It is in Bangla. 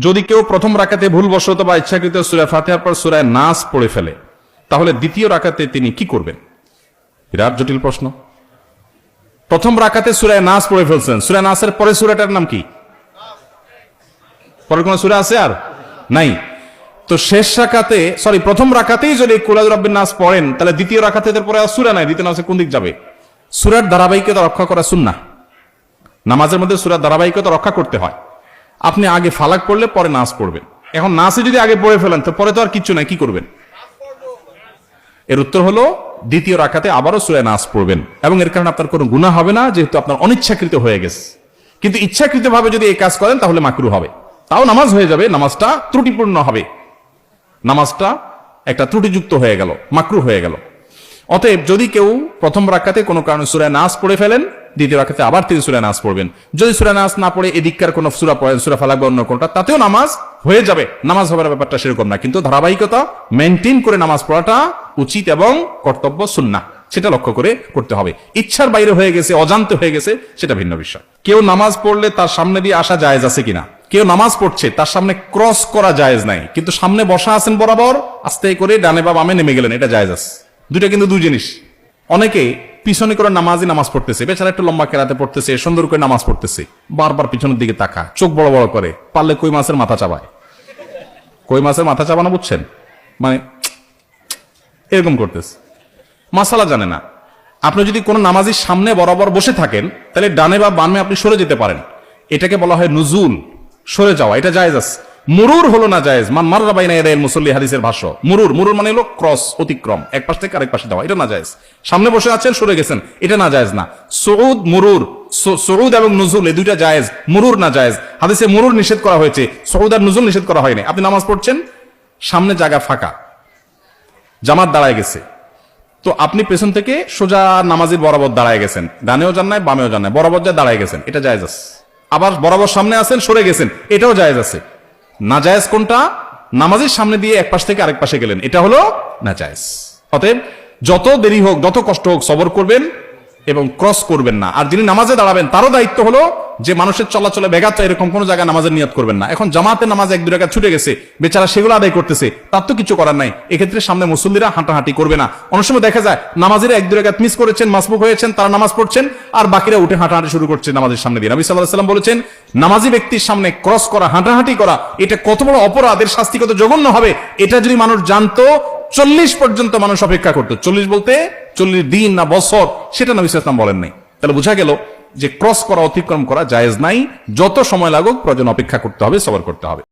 যদি কেউ প্রথম রাকাতে ভুলবশত বা ইচ্ছাকৃত সূরা ফাতিহার পর সূরা নাস পড়ে ফেলে, তাহলে দ্বিতীয় রাকাতে তিনি কি করবেন? বিরাট জটিল প্রশ্ন। প্রথম রাকাতে সূরা নাস পড়ে ফেলছেন, সূরা নাসের পরে সূরাটার নাম কি? পরে কোন সূরা আছে আর নাই? তো শেষ রাকাতে, প্রথম রাকাতেই যদি কুল আউযু বিরাব্বিন নাস পড়েন, তাহলে দ্বিতীয় রাকাতে এর পরে আর সূরা নাই, দ্বিতীয় নাসে কোন দিক যাবে? সূরার ধারাবাহিকতা রক্ষা করা সুন্নাহ। নামাজের মধ্যে সূরার ধারাবাহিকতা রক্ষা করতে হয়। আপনি আগে ফালাক পড়লে পরে নাস পড়বেন। এখন নাসে যদি আগে পড়ে ফেলেন, তো পরে তো আর কিচ্ছু নাই, কি করবেন? এর উত্তর হলো দ্বিতীয় রাকাতে আবারও সূরা নাস পড়বেন, এবং এর কারণে আপনার কোনো গুনাহ হবে না, যেহেতু আপনার অনিচ্ছাকৃত হয়ে গেছে। কিন্তু ইচ্ছাকৃতভাবে যদি এই কাজ করেন তাহলে মাকরুহ হবে। তাও নামাজ হয়ে যাবে, নামাজটা ত্রুটিপূর্ণ হবে, নামাজটা একটা ত্রুটিযুক্ত হয়ে গেল, মাকরুহ হয়ে গেল। অতএব যদি কেউ প্রথম রাকাতে কোনো কারণে সূরা নাস পড়ে ফেলেন, দ্বিতীয় রাকাতে আবার তিনি সূরা নাস পড়বেন। যদি সূরা নাস না পড়ে এদিককার কোনো সূরা পড়েন, সূরা ফালাক বা অন্য কোনটা, তাতেও নামাজ হয়ে যাবে। নামাজ হবার ব্যাপারটা সেরকম না, কিন্তু ধারাবাহিকতা মেইনটেইন করে নামাজ পড়াটা উচিত এবং কর্তব্য, সুন্নাহ, সেটা লক্ষ্য করে করতে হবে। ইচ্ছার বাইরে হয়ে গেছে, অজান্তে হয়ে গেছে, সেটা ভিন্ন বিষয়। কেউ নামাজ পড়লে তার সামনে দিয়ে আসা জায়েজ আছে কিনা? কেউ নামাজ পড়ছে, তার সামনে ক্রস করা জায়েজ নাই, কিন্তু সামনে বসা আছেন বরাবর, আস্তে করে ডানে বা বামে নেমে গেলেন, এটা জায়েজ আছে। দুইটা কিন্তু দুই জিনিস। অনেকে পিছনে করে নামাজ পড়তেছে, বেচারা একটু লম্বা কেরাতে পড়তেছে, সুন্দর করে নামাজ পড়তেছে, বারবার পিছনের দিকে তাকা, চোখ বড় বড় করে, পারলে কই মাছের মাথা চাবায়। কই মাছের মাথা চাবানো বুঝছেন? মানে এরকম করতেছে, মাসালা জানে না। আপনি যদি কোনো নামাজীর সামনে বরাবর বসে থাকেন, তাহলে ডানে বা বামে আপনি সরে যেতে পারেন। এটাকে বলা হয় নুজুল, সরে যাওয়া, এটা জায়েজ আছে। মুরুর হলো না জায়েজ। মান মাররা বাইনা ইয়াদাইল মুসাল্লি, হাদিসের ভাষ্য। মুরুর মানে হলো ক্রস, অতিক্রম, এক পাশ থেকে আরেক পাশে যাওয়া, এটা না জায়েজ। সামনে বসে আছেন, সরে গেছেন, এটা না জায়েজ না। সুউদ, মুরুর, সুউদ এবং নুজুল এই দুইটা জায়েজ, মুরুর না জায়েজ। হাদিসে মুরুর নিষেধ করা হয়েছে, সুউদ আর নুজুল নিষেধ করা হয়নি। আপনি নামাজ পড়ছেন, সামনে জায়গা ফাঁকা, জামাত দাঁড়ায় গেছে, তো আপনি পেছন থেকে সোজা নামাজের বরাবর দাঁড়ায় গেছেন, ডানেও যান নাই বামেও যান নাই, বরাবর যা দাঁড়ায় গেছেন, এটা জায়েজ আছে। আবার বরাবর সামনে আছেন, সরে গেছেন, এটাও জায়েজ আছে। নাজায়েজ কোনটা? নামাজের সামনে দিয়ে এক পাশ থেকে আরেক পাশে গেলেন, এটা হলো নাজায়েজ। অতএব যত দেরি হোক, যত কষ্ট হোক, সবর করবেন এবং ক্রস করবেন না। আর যিনি নামাজে দাঁড়াবেন, তারও দায়িত্ব হলো যে মানুষের চলাচলে ব্যাঘাত চাই এরকম কোন জায়গায় নামাজের নিয়ত করবেন না। এখন জামাতের নামাজ এক দুই রাকাত ছুটে গেছে, বেচারা সেগুলো আদায় করতেছে, তার তো কিছু করার নাই। এক্ষেত্রে সামনে মুসল্লিরা হাঁটাহাঁটি করবে না। অনেক সময় দেখা যায় নামাজিরা এক দুই রাকাত মিস করেছেন, মাসবুক হয়েছেন, তারা নামাজ পড়ছেন, আর বাকিরা উঠে হাঁটাহাঁটি শুরু করছে নামাজের সামনে দিয়ে। নবী সাল্লাল্লাহু আলাইহি ওয়াসাল্লাম বলেছেন, নামাজি ব্যক্তির সামনে ক্রস করা, হাঁটাহাঁটি করা, এটা কত বড় অপরাধ, এর শাস্তি কত জঘন্য হবে, এটা যদি মানুষ জানতো, 40 পর্যন্ত মানুষ অপেক্ষা করতো। 40 বলতে 40 দিন না বছর, সেটা নবী সাল্লাল্লাহু আলাইহি ওয়াসাল্লাম বলেন নাই। তাহলে বোঝা গেল যে ক্রস করা, অতিক্রম করা জায়েজ নাই। যত সময় লাগুক প্রয়োজন অপেক্ষা করতে হবে, সবর করতে হবে।